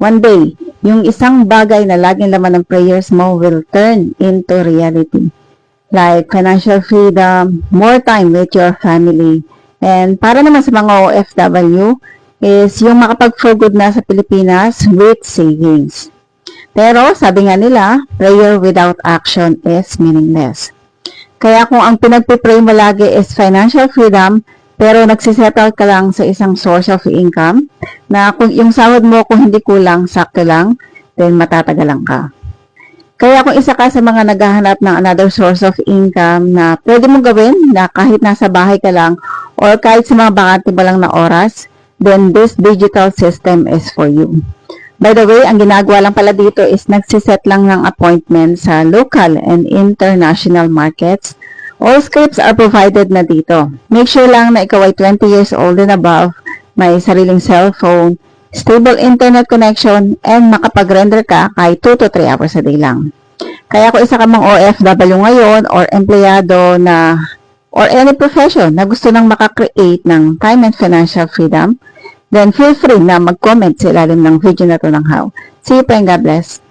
one day, yung isang bagay na laging laman ng prayers mo will turn into reality. Like financial freedom, more time with your family. And para naman sa mga OFW, is yung makapag-for good na sa Pilipinas with savings. Pero sabi nga nila, prayer without action is meaningless. Kaya kung ang pinagpipray mo lagi is financial freedom, pero nagsisettle ka lang sa isang source of income, na kung yung sahod mo kung hindi kulang, sakto lang, then matatagalan ka. Kaya kung isa ka sa mga naghahanap ng another source of income na pwede mong gawin na kahit nasa bahay ka lang or kahit sa mga bakante mo lang na oras, then this digital system is for you. By the way, ang ginagawa lang pala dito is nagsiset lang ng appointment sa local and international markets. All scripts are provided na dito. Make sure lang na ikaw ay 20 years old and above, may sariling cellphone, stable internet connection, and makapag-render ka kahit 2 to 3 hours a day lang. Kaya kung isa ka mang OFW ngayon or empleyado na or any profession na gusto nang makakreate ng time and financial freedom, then feel free na mag-comment sa ilalim ng video na to ng how. See you pa and God bless.